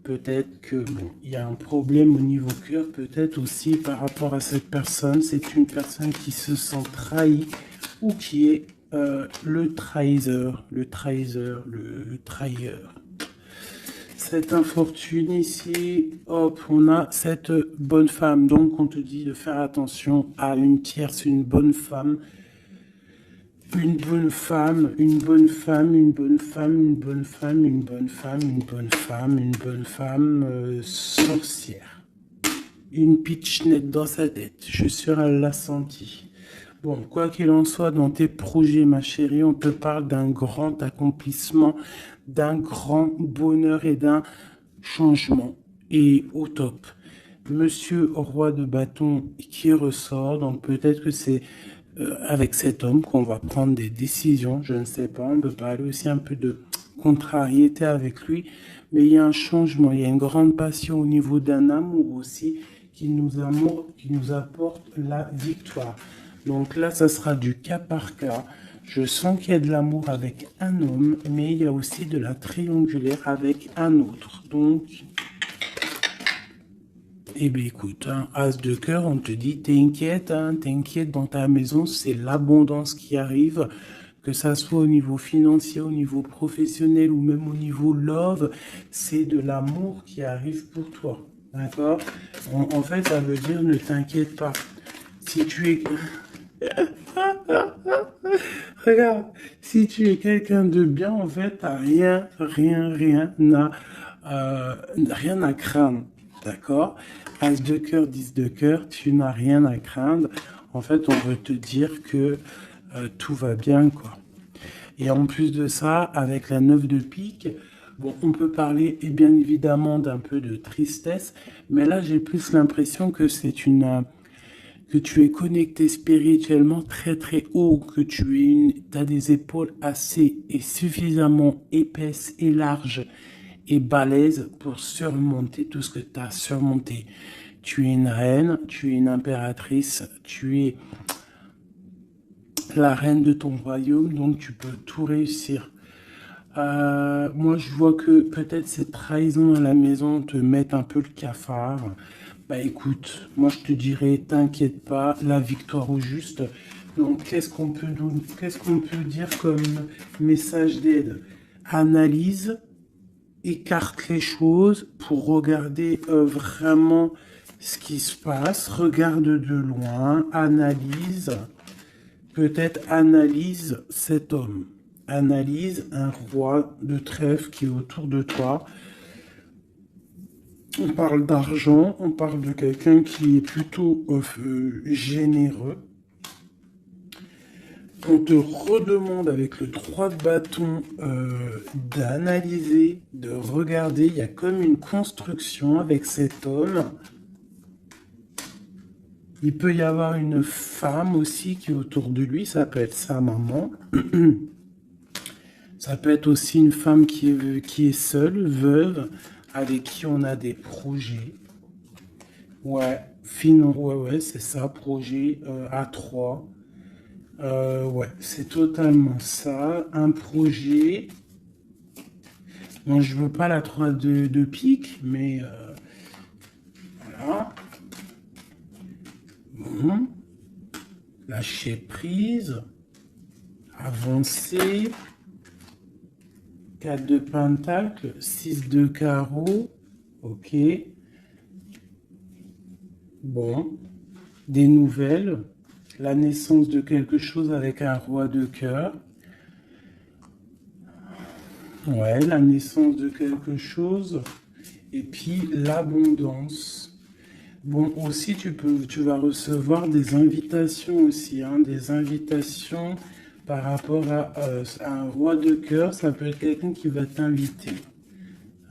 A: Peut-être que il y a un problème au niveau cœur, peut-être aussi par rapport à cette personne. C'est une personne qui se sent trahie ou qui est le trahisseur, le trahilleur. Cette infortune ici, hop, on a cette bonne femme. Donc on te dit de faire attention à une tierce, une bonne femme. Une bonne femme, une bonne femme, une bonne femme, une bonne femme, une bonne femme, une bonne femme, une bonne femme sorcière. Une pitchnette dans sa tête, je suis sûr elle l'a senti. Bon, quoi qu'il en soit, dans tes projets, ma chérie, on te parle d'un grand accomplissement, d'un grand bonheur et d'un changement. Et au top. Monsieur roi de bâton qui ressort, donc peut-être que c'est avec cet homme qu'on va prendre des décisions, je ne sais pas, on peut parler aussi un peu de contrariété avec lui, mais il y a un changement, il y a une grande passion au niveau d'un amour aussi qui nous apporte la victoire. Donc là, ça sera du cas par cas. Je sens qu'il y a de l'amour avec un homme, mais il y a aussi de la triangulaire avec un autre. Donc, eh bien écoute, hein, As de cœur, on te dit, t'inquiète, hein, t'inquiète, dans ta maison, c'est l'abondance qui arrive, que ça soit au niveau financier, au niveau professionnel ou même au niveau love, c'est de l'amour qui arrive pour toi, d'accord? En fait, ça veut dire, ne t'inquiète pas. Si tu es... Regarde, si tu es quelqu'un de bien, en fait, t'as rien à craindre. D'accord? As de cœur, 10 de cœur, tu n'as rien à craindre. En fait, on veut te dire que tout va bien, quoi. Et en plus de ça, avec la 9 de pique, bon, on peut parler, et bien évidemment, d'un peu de tristesse, mais là, j'ai plus l'impression que que tu es connecté spirituellement très très haut, que as des épaules assez et suffisamment épaisses et larges et balèzes pour surmonter tout ce que tu as surmonté. Tu es une reine, tu es une impératrice, tu es la reine de ton royaume, donc tu peux tout réussir. Moi, je vois que peut-être cette trahison à la maison te met un peu le cafard. Bah écoute, moi je te dirais, t'inquiète pas, la victoire au juste. Donc, qu'est-ce qu'on peut dire comme message d'aide? Analyse, écarte les choses pour regarder vraiment ce qui se passe. Regarde de loin, analyse, peut-être analyse cet homme. Analyse un roi de trèfle qui est autour de toi. On parle d'argent, on parle de quelqu'un qui est plutôt généreux. On te redemande avec le 3 de bâton d'analyser, de regarder. Il y a comme une construction avec cet homme. Il peut y avoir une femme aussi qui est autour de lui. Ça peut être sa maman. Ça peut être aussi une femme qui est seule, veuve, avec qui on a des projets. Ouais, ouais, c'est ça, projet à 3. Ouais, c'est totalement ça. Un projet. Bon, je veux pas la 3 de pique, mais voilà. Bon. Lâcher prise. Avancer. 4 de pentacle. 6 de carreau. Ok. Bon. Des nouvelles. La naissance de quelque chose avec un roi de cœur. Ouais, la naissance de quelque chose. Et puis l'abondance. Bon, aussi, tu vas recevoir des invitations aussi, hein, des invitations par rapport à un roi de cœur. Ça peut être quelqu'un qui va t'inviter.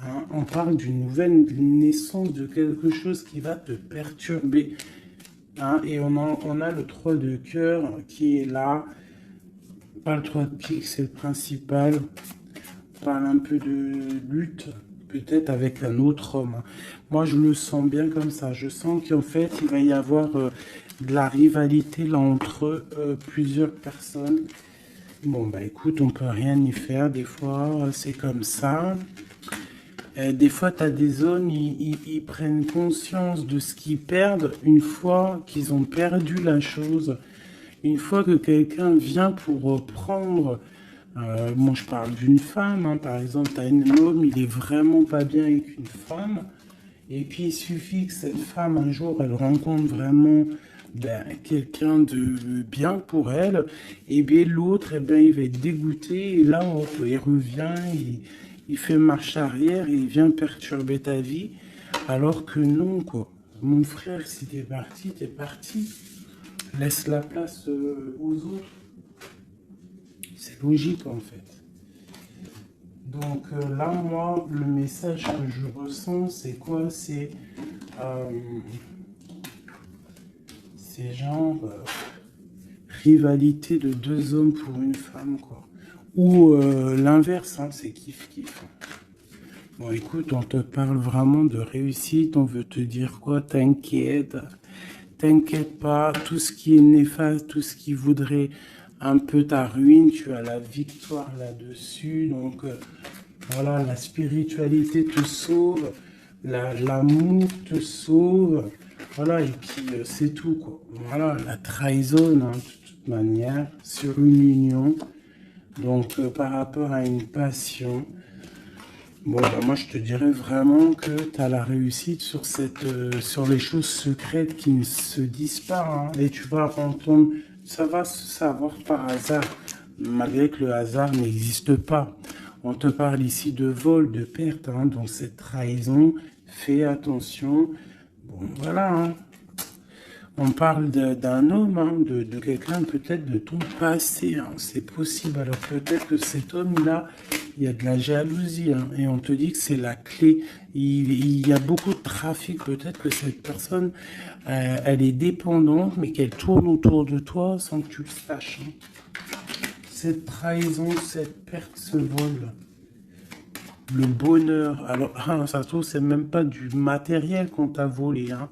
A: Hein. On parle d'une nouvelle naissance de quelque chose qui va te perturber. Hein, et on a le 3 de cœur qui est là. Pas le 3 de pique, c'est le principal. On parle un peu de lutte, peut-être avec un autre homme. Hein. Moi, je le sens bien comme ça. Je sens qu'en fait, il va y avoir de la rivalité là entre plusieurs personnes. Bon, bah écoute, on peut rien y faire. Des fois, c'est comme ça. Des fois, tu as des zones, ils prennent conscience de ce qu'ils perdent une fois qu'ils ont perdu la chose. Une fois que quelqu'un vient pour reprendre, moi je parle d'une femme, hein, par exemple, tu as un homme, il est vraiment pas bien avec une femme, et puis il suffit que cette femme, un jour, elle rencontre vraiment quelqu'un de bien pour elle, et bien l'autre, il va être dégoûté, et là, il revient, il fait marche arrière, et il vient perturber ta vie, alors que non, quoi. Mon frère, si t'es parti, t'es parti. Laisse la place aux autres. C'est logique en fait. Donc là, moi, le message que je ressens, c'est quoi? C'est genre rivalité de deux hommes pour une femme, quoi. Ou l'inverse, hein, c'est kiff-kiff. Bon, écoute, on te parle vraiment de réussite, on veut te dire quoi? T'inquiète pas, tout ce qui est néfaste, tout ce qui voudrait un peu ta ruine, tu as la victoire là-dessus. Donc voilà, la spiritualité te sauve, l'amour te sauve. Voilà, et puis c'est tout, quoi. Voilà, la trahison, hein, de toute manière, sur une union. Donc par rapport à une passion. Bon, bah, moi, je te dirais vraiment que tu as la réussite sur sur les choses secrètes qui ne se disent pas. Hein. Et tu vas entendre, ça va se savoir par hasard, malgré que le hasard n'existe pas. On te parle ici de vol, de perte, hein, donc cette trahison, fais attention. Bon, voilà, hein. On parle d'un homme, hein, de quelqu'un peut-être de ton passé. Hein. C'est possible. Alors peut-être que cet homme-là, il y a de la jalousie. Hein, et on te dit que c'est la clé. Il y a beaucoup de trafic. Peut-être que cette personne, elle est dépendante, mais qu'elle tourne autour de toi sans que tu le saches. Hein. Cette trahison, cette perte, ce vol. Le bonheur. Alors, ça se trouve, c'est même pas du matériel qu'on t'a volé. Hein.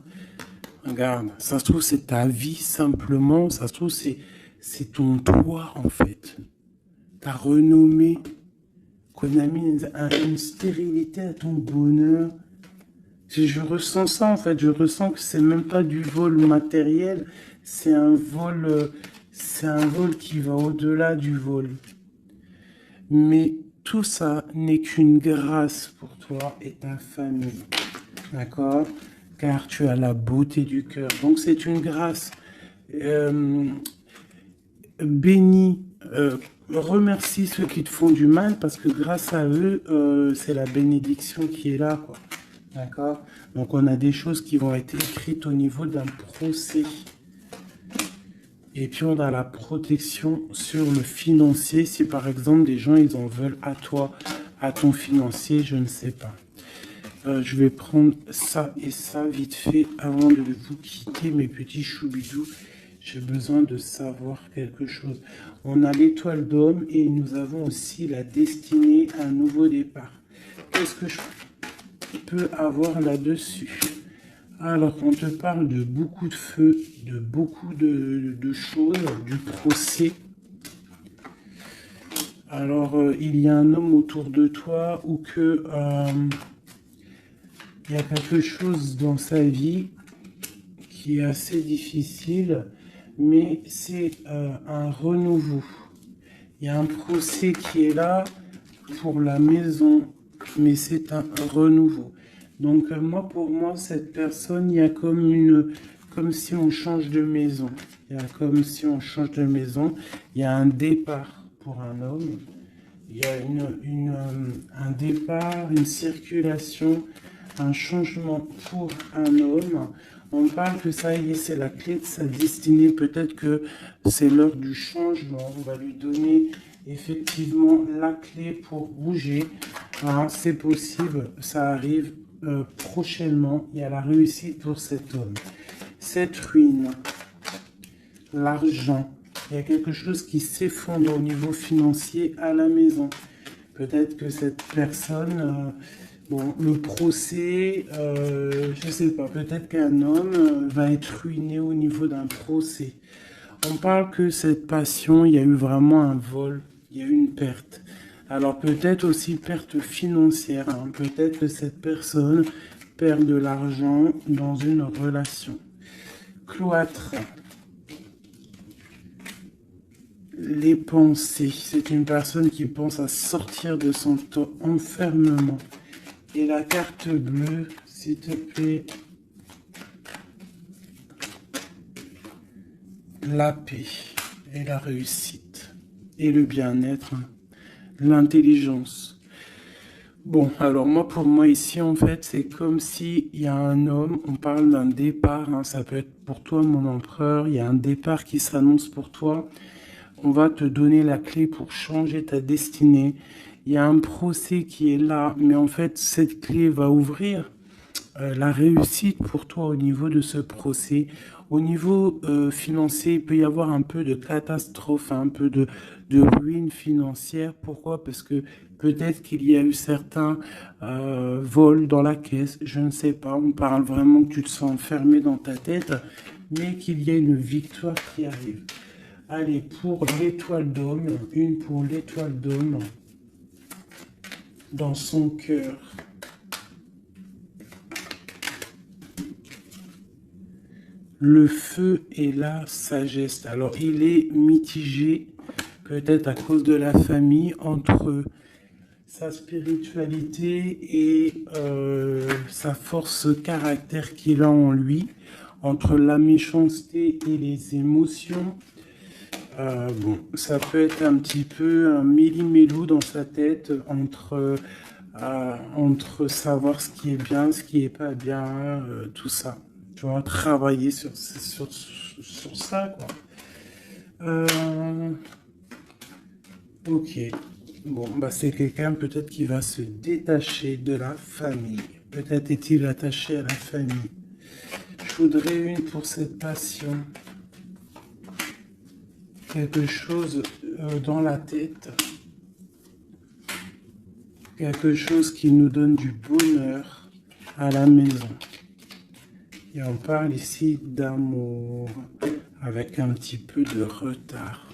A: Regarde, ça se trouve, c'est ta vie simplement. Ça se trouve, c'est ton toit, en fait. Ta renommée, qu'on a mis une stérilité à ton bonheur. Je ressens ça, en fait. Je ressens que c'est même pas du vol matériel. C'est un vol qui va au-delà du vol. Mais tout ça n'est qu'une grâce pour toi et ta famille. D'accord? Car tu as la beauté du cœur. Donc c'est une grâce. Bénis, remercie ceux qui te font du mal parce que grâce à eux, c'est la bénédiction qui est là, quoi. D'accord? Donc on a des choses qui vont être écrites au niveau d'un procès. Et puis on a la protection sur le financier. Si par exemple des gens ils en veulent à toi, à ton financier, je ne sais pas. Je vais prendre ça et ça vite fait avant de vous quitter, mes petits choubidous. J'ai besoin de savoir quelque chose. On a l'étoile d'homme et nous avons aussi la destinée à un nouveau départ. Qu'est-ce que je peux avoir là-dessus? Alors, on te parle de beaucoup de feu, de beaucoup de choses, du procès. Alors, il y a un homme autour de toi ou que il y a quelque chose dans sa vie qui est assez difficile, mais c'est un renouveau. Il y a un procès qui est là pour la maison, mais c'est un renouveau. Donc moi, pour moi, cette personne, il y a comme si on change de maison. Il y a comme si on change de maison. Il y a un départ pour un homme. Il y a un départ, une circulation, un changement pour un homme. On parle que ça y est, c'est la clé de sa destinée. Peut-être que c'est l'heure du changement. On va lui donner effectivement la clé pour bouger. Hein, c'est possible, ça arrive prochainement. Il y a la réussite pour cet homme. Cette ruine, l'argent, il y a quelque chose qui s'effondre au niveau financier à la maison. Peut-être que cette personne, bon, le procès, je sais pas, peut-être qu'un homme va être ruiné au niveau d'un procès. On parle que cette passion, il y a eu vraiment un vol, il y a eu une perte. Alors peut-être aussi perte financière, hein. Peut-être que cette personne perd de l'argent dans une relation. Cloître. Les pensées. C'est une personne qui pense à sortir de son enfermement. Et la carte bleue, s'il te plaît. La paix et la réussite. Et le bien-être. L'intelligence. Bon, alors moi, pour moi ici, en fait, c'est comme s'il y a un homme, on parle d'un départ, hein, ça peut être pour toi, mon empereur, il y a un départ qui s'annonce pour toi. On va te donner la clé pour changer ta destinée. Il y a un procès qui est là, mais en fait, cette clé va ouvrir la réussite pour toi au niveau de ce procès. Au niveau financier, il peut y avoir un peu de catastrophe, un peu de ruine financière. Pourquoi? Parce que peut-être qu'il y a eu certains vols dans la caisse, je ne sais pas. On parle vraiment que tu te sens enfermé dans ta tête, mais qu'il y a une victoire qui arrive. Allez, pour l'étoile d'homme, une pour l'étoile d'homme dans son cœur. Le feu et la sagesse. Alors, il est mitigé, peut-être à cause de la famille, entre sa spiritualité et sa force caractère qu'il a en lui, entre la méchanceté et les émotions. Bon, ça peut être un petit peu un méli-mélou dans sa tête entre savoir ce qui est bien, ce qui est pas bien, tout ça. Tu vois, travailler sur ça, quoi. Ok. Bon, bah c'est quelqu'un peut-être qui va se détacher de la famille. Peut-être est-il attaché à la famille. Je voudrais une pour cette passion. Quelque chose dans la tête. Quelque chose qui nous donne du bonheur à la maison. Et on parle ici d'amour. avec un petit peu de retard.